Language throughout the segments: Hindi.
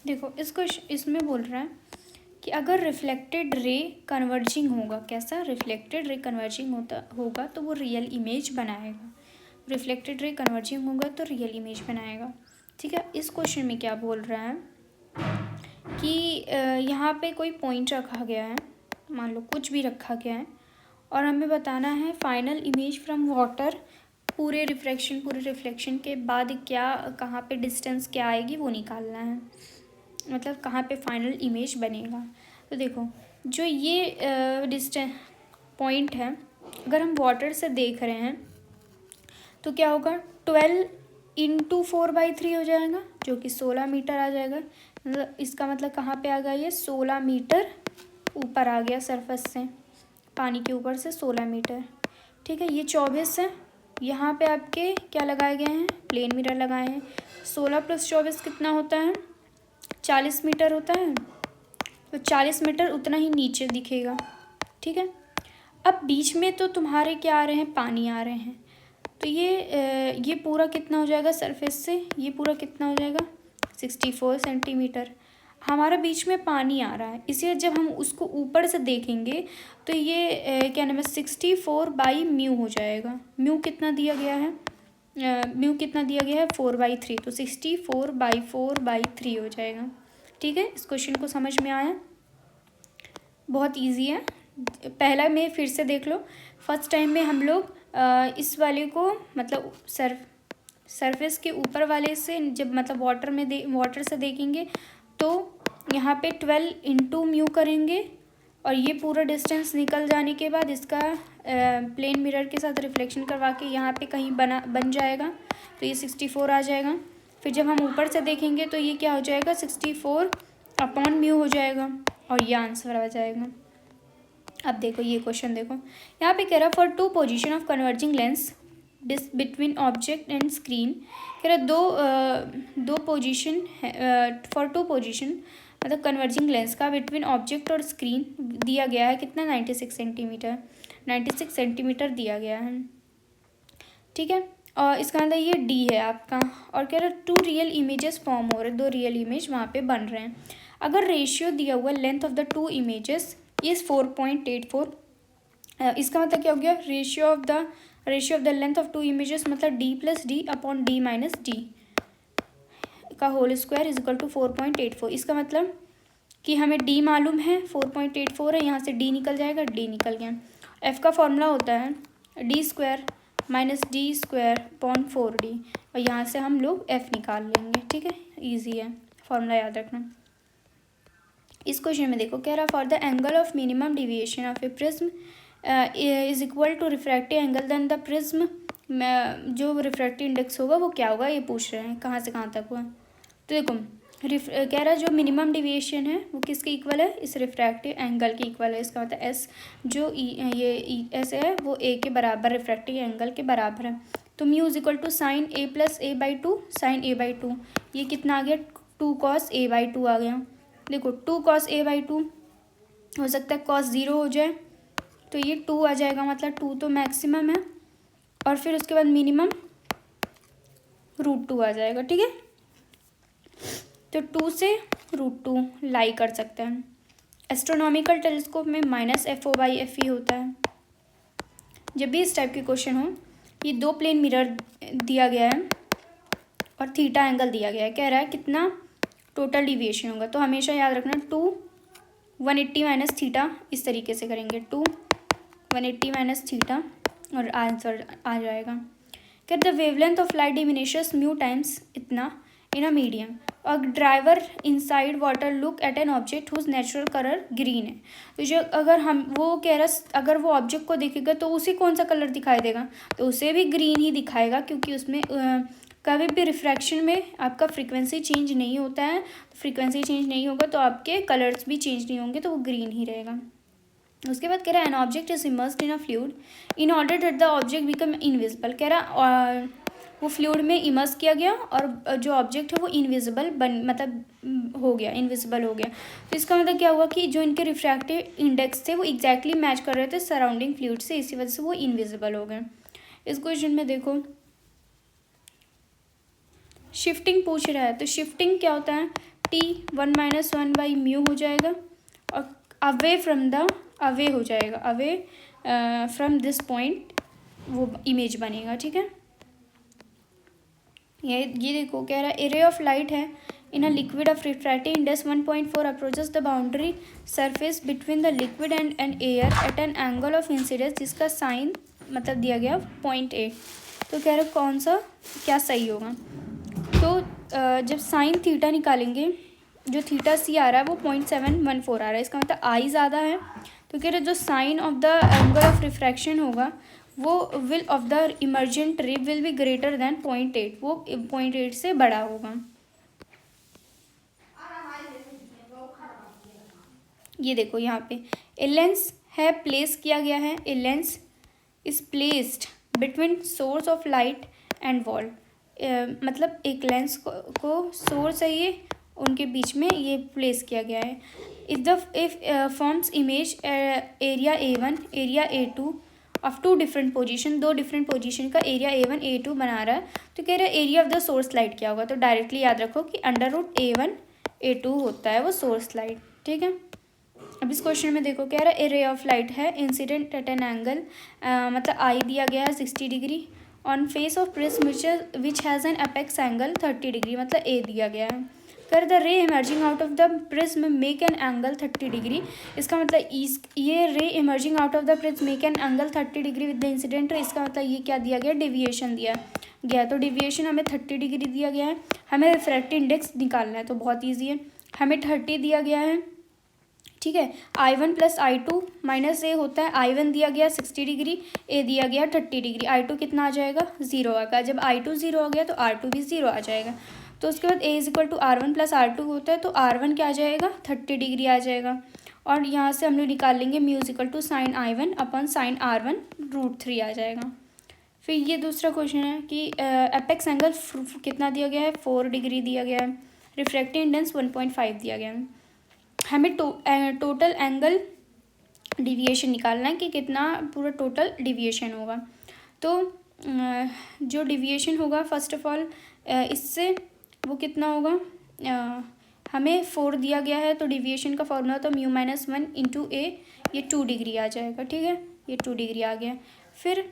देखो इसको इसमें बोल रहा है कि अगर रिफ्लेक्टेड रे कन्वर्जिंग होगा, कैसा रिफ्लेक्टेड रे कन्वर्जिंग होगा तो वो रियल इमेज बनाएगा। रिफ्लेक्टेड रे कन्वर्जिंग होगा तो रियल इमेज बनाएगा। ठीक है, इस क्वेश्चन में क्या बोल रहा है कि यहाँ पे कोई पॉइंट रखा गया है, मान लो कुछ भी रखा गया है, और हमें बताना है फाइनल इमेज फ्रॉम वाटर, पूरे रिफ्लेक्शन के बाद क्या, कहाँ पे डिस्टेंस क्या आएगी वो निकालना है, मतलब कहाँ पे फाइनल इमेज बनेगा। तो देखो जो ये डिस्टेंस पॉइंट है, अगर हम वाटर से देख रहे हैं तो क्या होगा, 12 इंटू 4/3 हो जाएगा, जो कि 16 मीटर आ जाएगा। मतलब इसका मतलब कहाँ पे आ गया, ये 16 मीटर ऊपर आ गया सरफेस से, पानी के ऊपर से 16 मीटर। ठीक है, ये 24 है, यहाँ पे आपके क्या लगाए गए हैं, प्लेन मिरर लगाए हैं। 16 + 24 कितना होता है, 40 मीटर होता है, तो 40 मीटर उतना ही नीचे दिखेगा। ठीक है, अब बीच में तो तुम्हारे क्या आ रहे हैं, पानी आ रहे हैं, तो ये पूरा कितना हो जाएगा सरफेस से, ये पूरा कितना हो जाएगा 64 सेंटीमीटर। हमारा बीच में पानी आ रहा है, इसलिए जब हम उसको ऊपर से देखेंगे तो ये क्या नाम है 64/μ हो जाएगा। म्यू कितना दिया गया है, म्यू कितना दिया गया है 4/3, तो 64/4/3 हो जाएगा। ठीक है, इस क्वेश्चन को समझ में आया, बहुत इजी है। पहला में फिर से देख लो, फर्स्ट टाइम में हम लोग इस वाले को मतलब सरफेस के ऊपर वाले से जब मतलब वाटर से देखेंगे तो यहाँ पे 12 इंटू म्यू करेंगे, और ये पूरा डिस्टेंस निकल जाने के बाद इसका प्लेन मिरर के साथ रिफ्लेक्शन करवा के यहाँ पे कहीं बन जाएगा, तो ये 64 आ जाएगा। फिर जब हम ऊपर से देखेंगे तो ये क्या हो जाएगा 64/μ हो जाएगा, और ये आंसर आ जाएगा। अब देखो ये क्वेश्चन देखो, यहाँ पे कह रहा for 2 position of converging lens between object and screen, कह रहा दो पोजीशन फॉर 2 पोजीशन मतलब कन्वर्जिंग लेंस का बिटवीन ऑब्जेक्ट और स्क्रीन दिया गया है कितना 96 सेंटीमीटर दिया गया है। ठीक है, और इसका मतलब ये डी है आपका, और कह रहा 2 रियल इमेजेस फॉर्म हो रहे, 2 रियल इमेज वहाँ पे बन रहे हैं। अगर रेशियो दिया हुआ length of the 2 images is 4.84, इसका मतलब क्या हो गया, ratio of the length of 2 images मतलब d + d upon d - d का whole square is equal to 4.84। इसका मतलब कि हमें d मालूम है 4.84 है, यहाँ से d निकल जाएगा, d निकल गया। f का फॉर्मूला होता है d² - d² अपॉन 4d, और यहाँ से हम लोग f निकाल लेंगे। ठीक है, ईजी है, फॉर्मूला याद रखना। इस क्वेश्चन में देखो कह रहा for the angle of minimum deviation of a prism is equal to refractive angle then the prism, जो रिफ्रैक्टिव इंडेक्स होगा वो क्या होगा, ये पूछ रहे हैं कहाँ से कहाँ तक हुआ। तो देखो कह रहा है जो मिनिमम डिविएशन है वो किसके इक्वल है, इस रिफ्रैक्टिव एंगल के इक्वल है। इसका मतलब एस जो ये एस है वो ए के बराबर, रिफ्रैक्टिव एंगल के बराबर है। तो mu is equal to sin a + a/2, sin a/2, ये कितना आ गया 2 cos a/2 आ गया। देखो 2 cos a/2 हो सकता है cos 0 हो जाए, तो ये 2 आ जाएगा, मतलब 2 तो मैक्सिमम है, और फिर उसके बाद मिनिमम √2 आ जाएगा। ठीक है, तो 2 से √2 लाई कर सकते हैं। एस्ट्रोनॉमिकल टेलीस्कोप में -FO/FE होता है। जब भी इस टाइप के क्वेश्चन हो, ये 2 प्लेन मिरर दिया गया है और थीटा एंगल दिया गया है, कह रहा है कितना टोटल डिविएशन होगा, तो हमेशा याद रखना 2 180 - थीटा, इस तरीके से करेंगे 2 180 - थीटा, और आंसर आ जाएगा। क्या the wavelength of light diminishes mu times इतना इन अ मीडियम, और diver inside water look at an object whose natural colour green है, तो जो अगर हम वो कह रहा अगर वो ऑब्जेक्ट को देखेगा तो उसे कौन सा कलर दिखाई देगा, तो उसे भी ग्रीन ही दिखाएगा, क्योंकि उसमें कभी भी रिफ्रैक्शन में आपका फ्रीक्वेंसी चेंज नहीं होता है, तो फ्रीक्वेंसी चेंज नहीं होगा तो आपके कलर्स भी चेंज नहीं होंगे, तो वो ग्रीन ही रहेगा। उसके बाद कह रहा है an object is immersed in a fluid in order that the object become invisible, कह रहा वो फ्लूइड में इमर्स किया गया और जो ऑब्जेक्ट है वो इनविजिबल मतलब हो गया, इनविजिबल हो गया। तो इसका मतलब क्या हुआ कि जो इनके रिफ्रैक्टिव इंडेक्स थे वो एग्जैक्टली मैच कर रहे थे सराउंडिंग फ्लूइड से, इसी वजह से वो इनविजिबल हो गए। इस क्वेश्चन में देखो शिफ्टिंग पूछ रहा है, तो शिफ्टिंग क्या होता है, टी 1-1/μ हो जाएगा, और अवे हो जाएगा, अवे फ्रॉम दिस पॉइंट वो इमेज बनेगा। ठीक है, ये देखो कह रहा है एरे ऑफ लाइट है in a liquid of refractive index 1.4 approaches the boundary surface between the liquid and air at an angle of incidence जिसका साइन मतलब दिया गया 0.8। तो कह रहा है कौन सा क्या सही होगा। तो जब साइन थीटा निकालेंगे, जो थीटा सी आ रहा है वो 0.714 आ रहा है, इसका मतलब आई ज़्यादा है। तो कह रहे जो sine of the angle of refraction होगा वो will of the emergent ray will be greater than 0.8, वो 0.8 से बड़ा होगा। ये देखो यहाँ पे ए लेंस है प्लेस किया गया है, a lens is placed between source of light and wall, मतलब एक लेंस को सोर्स है ये उनके बीच में ये प्लेस किया गया है। If forms image area A1 area A2 of two different position, दो डिफरेंट पोजीशन का एरिया A1 A2 बना रहा है। तो कह रहा है area of the source light क्या होगा, तो डायरेक्टली याद रखो कि अंडर रूट A1 A2 होता है वो सोर्स लाइट। ठीक है, अब इस क्वेश्चन में देखो कह रहा है ए रे ऑफ लाइट है इंसिडेंट एट एन एंगल, मतलब आई दिया गया है 60 degree on face of prism which has an apex angle 30 degree, मतलब ए दिया गया है। कर द रे emerging out of the prism make an angle 30 degree, इसका मतलब ये रे emerging out of the prism make an angle 30 degree with the incident ray, इसका मतलब ये क्या दिया गया, डेविएशन दिया गया। तो डेविएशन हमें 30 डिग्री दिया गया है, हमें रिफ्रैक्टिव इंडेक्स निकालना है तो बहुत ईजी है, हमें 30 दिया गया है। ठीक है, I1 + I2 माइनस ए होता है, I1 दिया गया 60 डिग्री, ए दिया गया 30 डिग्री, I2 कितना आ जाएगा 0 आएगा। जब I2 0 आ गया तो R2 भी 0 आ जाएगा। तो उसके बाद A = R1 + R2 होता है, तो R1 क्या आ जाएगा 30 डिग्री आ जाएगा। और यहाँ से हम लोग निकाल लेंगे म्यू = sin I1 अपन sin R1 √3 आ जाएगा। फिर ये दूसरा क्वेश्चन है कि एपेक्स एंगल कितना दिया गया है 4 डिग्री दिया गया है, रिफ्रैक्टिव इंडेक्स 1.5 दिया गया है। हमें टोटल एंगल डिविएशन निकालना है कि कितना पूरा टोटल डिविएशन होगा। तो जो डिविएशन होगा फर्स्ट ऑफ ऑल इससे वो कितना होगा, हमें 4 दिया गया है तो डिविएशन का फॉर्मूला तो म्यू -1 × a, ये 2 डिग्री आ जाएगा। ठीक है, ये 2 डिग्री आ गया। फिर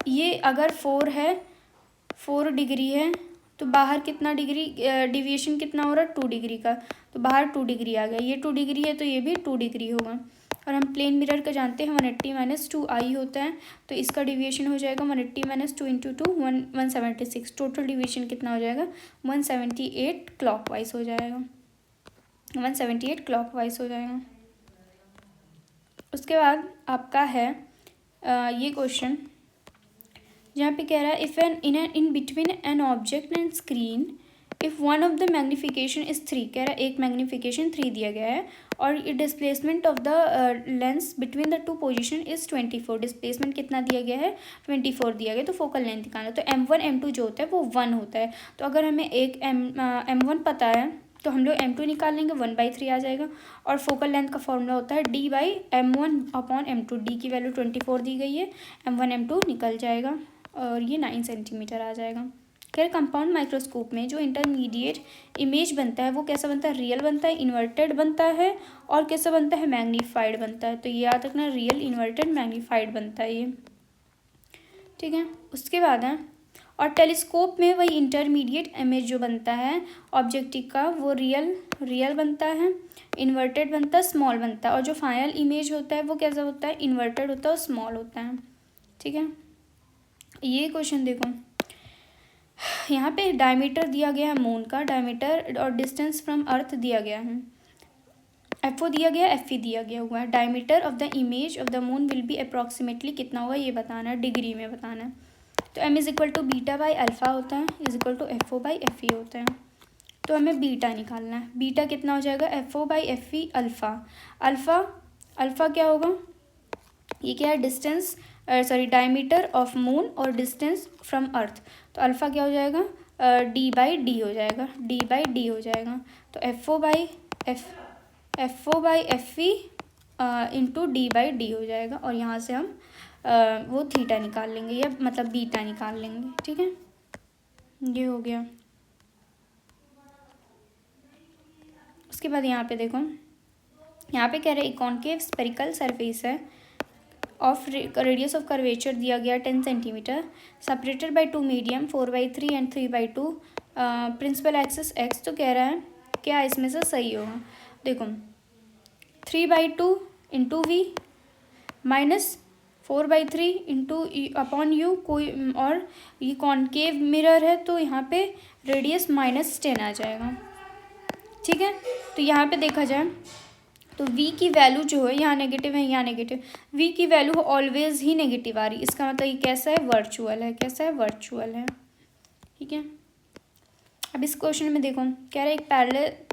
ये अगर 4 डिग्री है तो बाहर कितना डिग्री डिविएशन कितना हो रहा है 2 डिग्री का, तो बाहर 2 डिग्री आ गया, ये 2 डिग्री है तो ये भी 2 डिग्री होगा। और हम प्लेन मिरर का जानते हैं 180 - 2i होता है, तो इसका डिविएशन हो जाएगा 180 - 2 × 2 176, टोटल डिविएशन कितना हो जाएगा 178 क्लॉकवाइज हो जाएगा, 178 क्लॉकवाइज हो जाएगा। उसके बाद आपका है ये क्वेश्चन जहाँ पे कह रहा है if in between an object and screen if one of the magnification is 3, कह रहा है एक मैग्नीफिकेशन 3 दिया गया है और ये displacement of the lens between the two position is 24, displacement कितना दिया गया है 24 दिया गया। तो फोकल लेंथ निकालना, तो M1 M2 जो होता है वो 1 होता है। तो अगर हमें एक M1 पता है तो हम लोग M2 निकाल लेंगे, 1/3 आ जाएगा। और फोकल लेंथ का फॉर्मूला होता है D/M1/M2, डी की वैल्यू 24 दी गई है, M1 M2 निकल जाएगा और ये 9 सेंटीमीटर आ जाएगा। खैर कंपाउंड माइक्रोस्कोप में जो इंटरमीडिएट इमेज बनता है वो कैसा बनता है, रियल बनता है, इन्वर्टेड बनता है और कैसा बनता है, मैग्नीफाइड बनता है। तो ये याद रखना, रियल, इन्वर्टेड, मैग्नीफाइड बनता है ये। ठीक है, उसके बाद है और टेलीस्कोप में वही इंटरमीडिएट इमेज जो बनता है ऑब्जेक्टिव का वो रियल बनता है, इन्वर्टेड बनता है, स्मॉल बनता है। और जो फाइनल इमेज होता है वो कैसा होता है, इन्वर्टेड होता है और स्मॉल होता है। ठीक है, ये क्वेश्चन देखो यहाँ पे डायमीटर दिया गया है मून का, डायमीटर और डिस्टेंस फ्रॉम अर्थ दिया गया है, FO दिया गया, FE दिया गया हुआ है। Diameter of the image of the moon will be approximately कितना होगा ये बताना है, डिग्री में बताना है। तो M = β/α होता है FO/FE होता है। तो हमें बीटा निकालना है, बीटा कितना हो जाएगा FO/FE अल्फ़ा। अल्फ़ा क्या होगा, ये क्या है डिस्टेंस डायमीटर ऑफ मून और डिस्टेंस फ्रॉम अर्थ। तो अल्फ़ा क्या हो जाएगा D/D हो जाएगा, D/D हो जाएगा। तो FO/FE × D/D हो जाएगा। और यहाँ से हम वो थीटा निकाल लेंगे या मतलब बीटा निकाल लेंगे। ठीक है, ये हो गया। उसके बाद यहाँ पे देखो, यहाँ पे कह रहे हैं कॉन्केव स्पेरिकल सरफेस है ऑफ रेडियस ऑफ कर्वेचर दिया गया 10 centimetre, separated by 2 medium 4/3 and 3/2, principal axis X. तो कह रहा है क्या इसमें से सही होगा। देखो 3/2 into V minus 4/3 into upon U, कोई और ये कॉन्केव मिरर है तो यहाँ पे रेडियस -10 आ जाएगा। ठीक है, तो यहाँ पे देखा जाए तो v की वैल्यू जो है यहाँ नेगेटिव है, यहाँ नेगेटिव, v की वैल्यू ऑलवेज ही नेगेटिव आ रही, इसका मतलब ये कैसा है, वर्चुअल है। कैसा है, वर्चुअल है। ठीक है, अब इस क्वेश्चन में देखो कह रहा है एक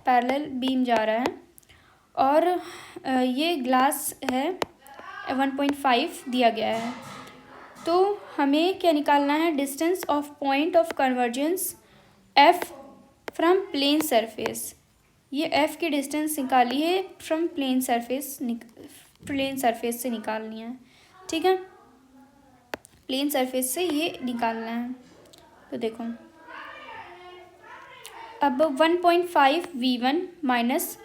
पैरेलल बीम जा रहा है और ये ग्लास है 1.5 दिया गया है, तो हमें क्या निकालना है, distance of point of convergence f from plane surface. ये f की डिस्टेंस निकाली है फ्रॉम प्लेन सरफेस से निकालनी है। ठीक है, प्लेन सरफेस से ये निकालना है। तो देखो अब 1.5 v1 माइनस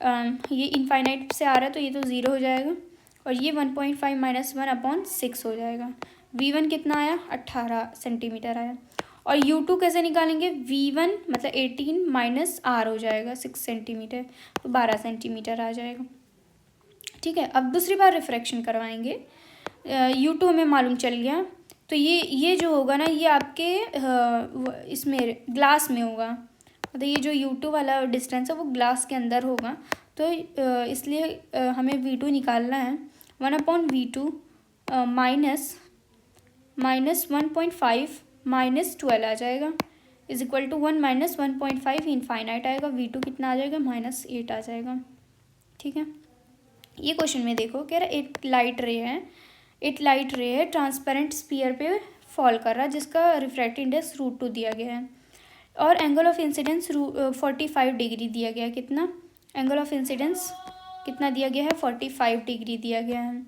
ये इनफाइनाइट से आ रहा है तो ये तो ज़ीरो हो जाएगा, और ये 1.5 माइनस 1/6 हो जाएगा। v1 कितना आया, 18 सेंटीमीटर आया। और u2 कैसे निकालेंगे, v1 मतलब 18 माइनस r हो जाएगा 6 सेंटीमीटर, तो 12 सेंटीमीटर आ जाएगा। ठीक है, अब दूसरी बार रिफ्रैक्शन करवाएंगे, u2 हमें मालूम चल गया, तो ये जो होगा ना ये आपके इसमें ग्लास में होगा, मतलब ये जो u2 वाला डिस्टेंस है वो ग्लास के अंदर होगा, तो इसलिए हमें v2 निकालना है। 1/v2 माइनस 1.5 -12 आ जाएगा, is equal to 1 minus 1.5 infinite आएगा, v2 कितना आ जाएगा, -8 आ जाएगा। ठीक है, ये क्वेश्चन में देखो कह रहा है एक लाइट रे है ट्रांसपेरेंट स्फीयर पे फॉल कर रहा है जिसका रिफ्रैक्टिव इंडेक्स √2 दिया गया है, और एंगल ऑफ इंसिडेंस 45 डिग्री दिया गया है। कितना एंगल ऑफ इंसिडेंस कितना दिया गया है, 45 डिग्री दिया गया है।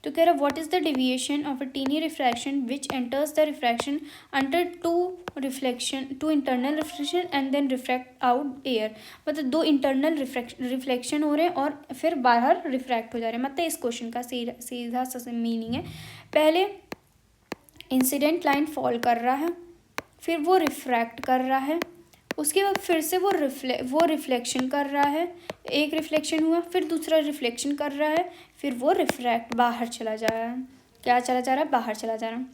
तो कह रहा है what is the deviation of a tiny refraction which enters the refraction under two internal reflection and then refract out air, मतलब 2 इंटरनल रिफ्लेक्शन हो रहे हैं और फिर बाहर रिफ्रैक्ट हो जा रहे हैं। मतलब इस क्वेश्चन का सीधा सा मीनिंग है, पहले इंसिडेंट लाइन फॉल कर रहा है, फिर वो रिफ्रैक्ट कर रहा है, उसके बाद फिर से वो रिफ्लेक्शन कर रहा है, एक रिफ्लेक्शन हुआ, फिर दूसरा रिफ्लेक्शन कर रहा है, फिर वो रिफ्रैक्ट बाहर चला जा रहा है। क्या चला जा रहा है, बाहर चला जा रहा है।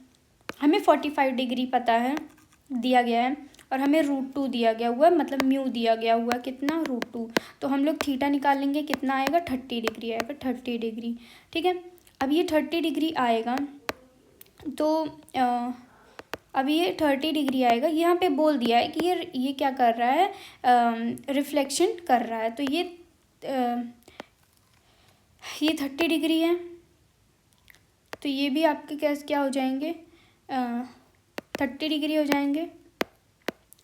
हमें 45 डिग्री पता है दिया गया है, और हमें √2 दिया गया हुआ है, मतलब म्यू दिया गया हुआ है कितना, √2, तो हम लोग थीटा निकाल लेंगे, कितना आएगा, 30 डिग्री आएगा, 30 डिग्री। ठीक है, अब ये 30 डिग्री आएगा, तो अब ये 30 डिग्री आएगा, यहाँ पे बोल दिया है कि ये क्या कर रहा है, रिफ्लेक्शन कर रहा है, तो ये 30 डिग्री है, तो ये भी आपके क्या हो जाएंगे, 30 डिग्री हो जाएंगे,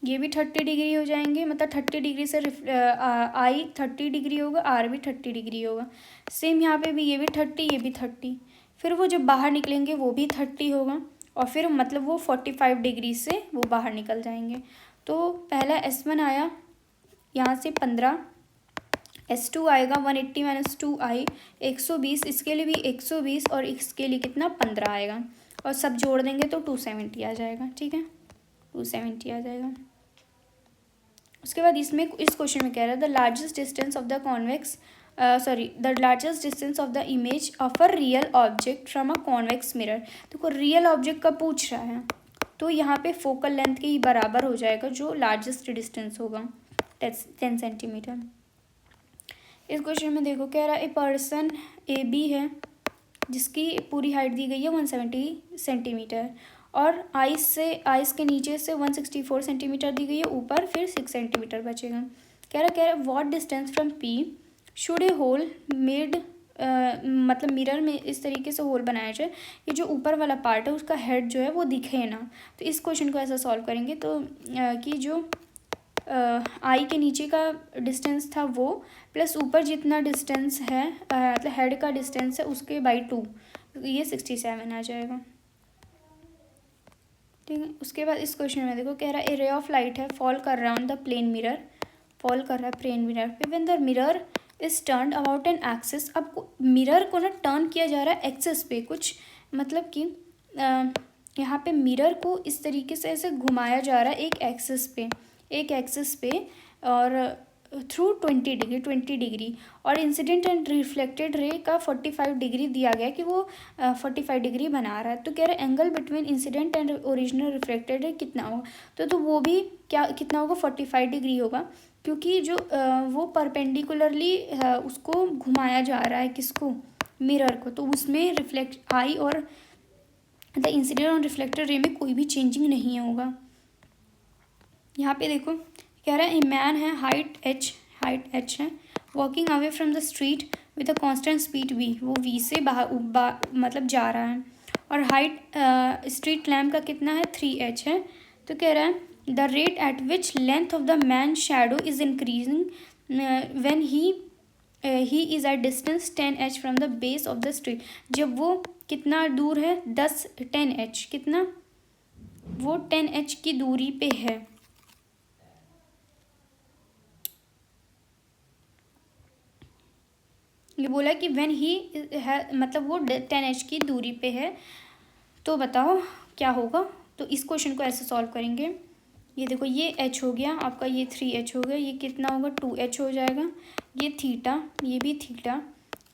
ये भी 30 डिग्री हो जाएंगे, मतलब 30 डिग्री से आई 30 डिग्री होगा, आर भी 30 डिग्री होगा। सेम यहाँ पे भी ये भी 30, ये भी 30, फिर वो जब बाहर निकलेंगे वो भी 30 होगा, और फिर मतलब वो 45 डिग्री से वो बाहर निकल जाएंगे। तो पहला S1 आया यहाँ से 15, S2 आएगा 180 माइनस 2i 120, इसके लिए भी 120, और इसके लिए कितना 15 आएगा, और सब जोड़ देंगे तो 270 आ जाएगा। ठीक है, 270 आ जाएगा। उसके बाद इस क्वेश्चन में कह रहा है the largest distance of the the largest distance of the image of a real object from a convex mirror. देखो रियल ऑब्जेक्ट का पूछ रहा है, तो यहाँ पे फोकल लेंथ के ही बराबर हो जाएगा जो लार्जेस्ट डिस्टेंस होगा, 10 सेंटीमीटर। इस क्वेश्चन में देखो कह रहा है ए पर्सन AB है जिसकी पूरी हाइट दी गई है 170 सेंटीमीटर, और आइस के नीचे से 164 सेंटीमीटर दी गई है, ऊपर फिर 6 सेंटीमीटर बचेगा। कह रहा what distance from P should a hole made, मतलब मिरर में इस तरीके से होल बनाया जाए कि जो ऊपर वाला पार्ट है उसका हेड जो है वो दिखे ना। तो इस क्वेश्चन को ऐसा सॉल्व करेंगे तो कि जो आई के नीचे का डिस्टेंस था वो प्लस ऊपर जितना डिस्टेंस है मतलब हेड का डिस्टेंस है उसके बाई 2, ये 67 आ जाएगा। ठीक है, उसके बाद इस क्वेश्चन में देखो कह रहा है ए रे ऑफ लाइट है फॉल कर रहा on the plane mirror fall कर रहा है प्लेन मिरर पे। When the mirror is turned about an axis, अब मिरर को ना टर्न किया जा रहा है एक्सिस पे, कुछ मतलब कि यहाँ पे मिरर को इस तरीके से ऐसे घुमाया जा रहा है एक एक्सिस पे और थ्रू 20 डिग्री और इंसिडेंट एंड रिफ्लेक्टेड रे का 45 डिग्री दिया गया कि वो 45 डिग्री बना रहा है। तो कह रहे angle between incident and original reflected ray कितना होगा, तो वो भी क्या कितना होगा 45 डिग्री होगा, क्योंकि जो वो परपेंडिकुलरली उसको घुमाया जा रहा है किसको, मिरर को, तो उसमें रिफ्लेक्ट आई और द इंसिडेंट और रिफ्लेक्टेड रे में कोई भी चेंजिंग नहीं होगा। यहाँ पे देखो कह रहा है ए मैन है, हाइट एच है, walking away from the street with a constant speed v, वो v से मतलब जा रहा है, और हाइट स्ट्रीट लैम्प का कितना है 3h है। तो कह रहा है the rate at which length of the man shadow is increasing when he is at distance 10h from the base of the street, जब वो कितना दूर है 10h, कितना वो 10h की दूरी पे है। ये बोला कि व्हेन ही है मतलब वो 10h की दूरी पे है, तो बताओ क्या होगा। तो इस क्वेश्चन को ऐसे सॉल्व करेंगे, ये देखो ये h हो गया आपका, ये 3h हो गया, ये कितना होगा 2h हो जाएगा, ये थीटा, ये भी थीटा,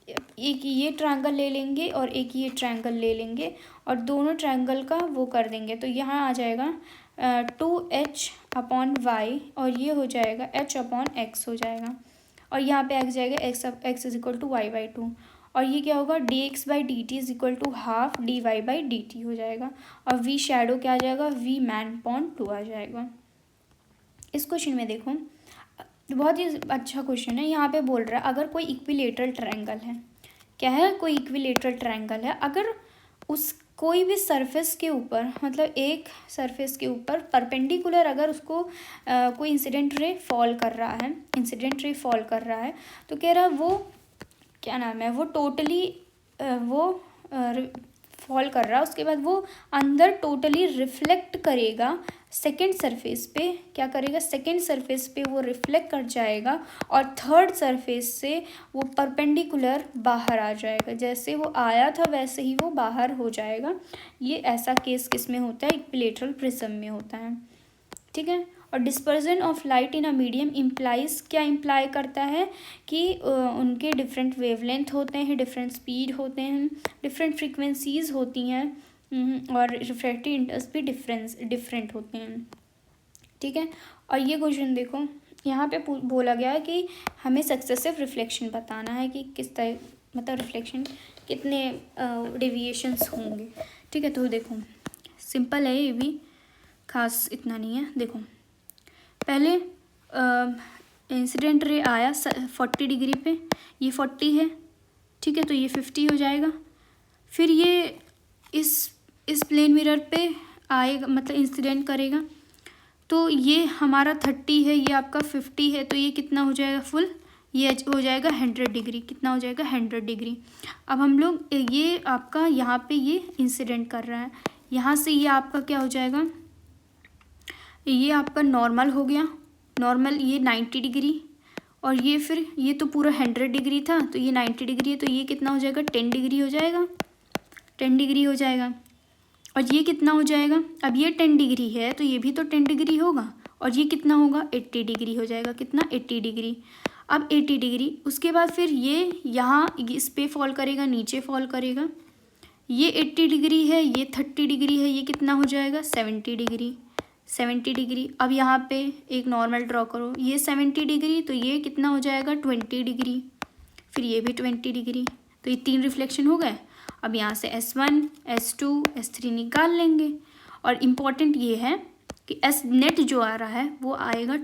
एक ये ट्रायंगल ले लेंगे और एक ये ट्रायंगल ले लेंगे और दोनों ट्रायंगल का वो कर देंगे, तो यहाँ आ जाएगा 2h अपॉन वाई और ये हो जाएगा h अपॉन एक्स हो जाएगा, और यहाँ पे आ जाएगा X is equal to Y by 2, और ये क्या होगा D X by D T is equal to half D Y by D T हो जाएगा, और वी शैडो क्या आ जाएगा वी मैन अपॉन 2 आ जाएगा। इस क्वेश्चन में देखो बहुत ही अच्छा क्वेश्चन है, यहाँ पे बोल रहा है अगर कोई इक्विलेटरल ट्रायंगल है, क्या है कोई इक्विलेटरल ट्रायंगल है, अगर उस कोई भी सरफेस के ऊपर मतलब एक सरफेस के ऊपर परपेंडिकुलर अगर उसको कोई इंसिडेंट रे फॉल कर रहा है, तो कह रहा है वो क्या नाम है वो टोटली वो फॉल कर रहा है, उसके बाद वो अंदर टोटली रिफ्लेक्ट करेगा सेकेंड सरफेस पे, क्या करेगा सेकेंड सरफेस पे वो रिफ्लेक्ट कर जाएगा और थर्ड सरफेस से वो परपेंडिकुलर बाहर आ जाएगा, जैसे वो आया था वैसे ही वो बाहर हो जाएगा। ये ऐसा केस किस में होता है इक्विलेटरल प्रिज्म में होता है, ठीक है। और dispersion of light in a medium implies, क्या इम्प्लाई करता है कि उनके डिफरेंट वेवलेंथ होते हैं, डिफरेंट स्पीड होते हैं, डिफरेंट फ्रीक्वेंसीज होती हैं और रिफ्रैक्टिव इंडेक्स भी डिफरेंट होते हैं, ठीक है। और ये क्वेश्चन देखो यहाँ पे बोला गया है कि हमें सक्सेसिव रिफ्लेक्शन बताना है कि किस तरह मतलब रिफ्लेक्शन कितने डेविएशंस होंगे, ठीक है। तो देखो सिंपल है, ये भी खास इतना नहीं है। देखो पहले इंसिडेंट रे आया 40 डिग्री पे, ये 40 है, ठीक है, तो ये 50 हो जाएगा। फिर ये इस प्लेन मिरर पे आएगा मतलब इंसिडेंट करेगा, तो ये हमारा 30 है, ये आपका 50 है, तो ये कितना हो जाएगा फुल, ये हो जाएगा 100 डिग्री, कितना हो जाएगा 100 डिग्री। अब हम लोग ये आपका यहाँ पे ये इंसिडेंट कर रहा है, यहाँ से ये आपका क्या हो जाएगा, ये आपका नॉर्मल हो गया, नॉर्मल ये 90 डिग्री, और ये फिर ये तो पूरा 100 डिग्री था, तो ये 90 डिग्री है, तो ये कितना हो जाएगा 10 डिग्री हो जाएगा, 10 डिग्री हो जाएगा। और ये कितना हो जाएगा, अब ये 10 डिग्री है तो ये भी तो 10 डिग्री होगा, और ये कितना होगा 80 डिग्री हो जाएगा, कितना 80 डिग्री। अब 80 डिग्री उसके बाद फिर ये यहाँ इस पे फॉल करेगा, नीचे फॉल करेगा, ये 80 डिग्री है, ये 30 डिग्री है, ये कितना हो जाएगा 70 डिग्री, 70 डिग्री। अब यहाँ पे एक नॉर्मल ड्रॉ करो, ये 70 डिग्री, तो ये कितना हो जाएगा 20 डिग्री, फिर ये भी 20 डिग्री, तो ये 3 रिफ्लेक्शन हो गए। अब यहाँ से S1, S2, S3 निकाल लेंगे, और इम्पॉर्टेंट ये है कि S नेट जो आ रहा है वो आएगा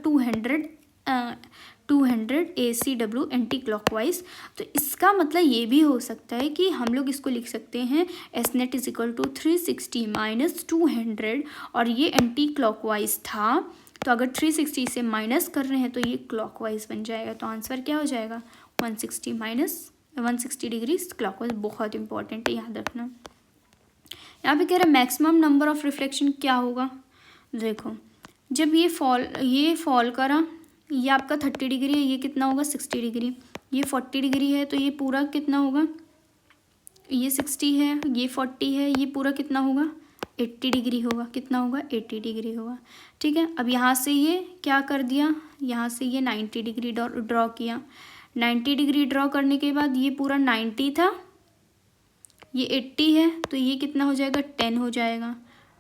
200 ACW एंटी क्लॉकवाइज। तो इसका मतलब ये भी हो सकता है कि हम लोग इसको लिख सकते हैं S net is equal to 360 minus 200, और ये एंटी क्लॉकवाइज था, तो अगर 360 से माइनस कर रहे हैं तो ये क्लॉकवाइज बन जाएगा, तो आंसर क्या हो जाएगा 160 माइनस 160 डिग्री क्लॉकवाइज। बहुत इंपॉर्टेंट है, याद रखना। यहाँ पे कह रहा है मैक्सिमम नंबर ऑफ रिफ्लेक्शन क्या होगा, देखो जब ये फॉल करा ये आपका 30 डिग्री है, ये कितना होगा 60 डिग्री। ये 40 डिग्री है तो ये पूरा कितना होगा, ये 60 है, ये 40 है, ये पूरा कितना होगा 80 डिग्री होगा। कितना होगा 80 डिग्री होगा। ठीक है, अब यहाँ से ये क्या कर दिया, यहाँ से ये 90 डिग्री ड्रॉ किया। 90 डिग्री ड्रॉ करने के बाद ये पूरा 90 था, ये 80 है तो ये कितना हो जाएगा 10 हो जाएगा।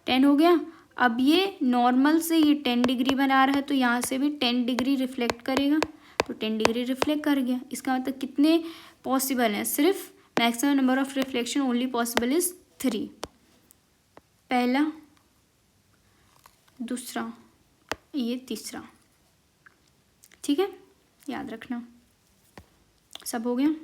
10 हो गया। अब ये नॉर्मल से ये 10 डिग्री बना रहा है तो यहाँ से भी 10 डिग्री रिफ्लेक्ट करेगा, तो 10 डिग्री रिफ्लेक्ट कर गया। इसका मतलब कितने पॉसिबल हैं, सिर्फ maximum number of reflection only possible is 3। पहला, दूसरा, ये तीसरा। ठीक है, याद रखना। सब हो गया।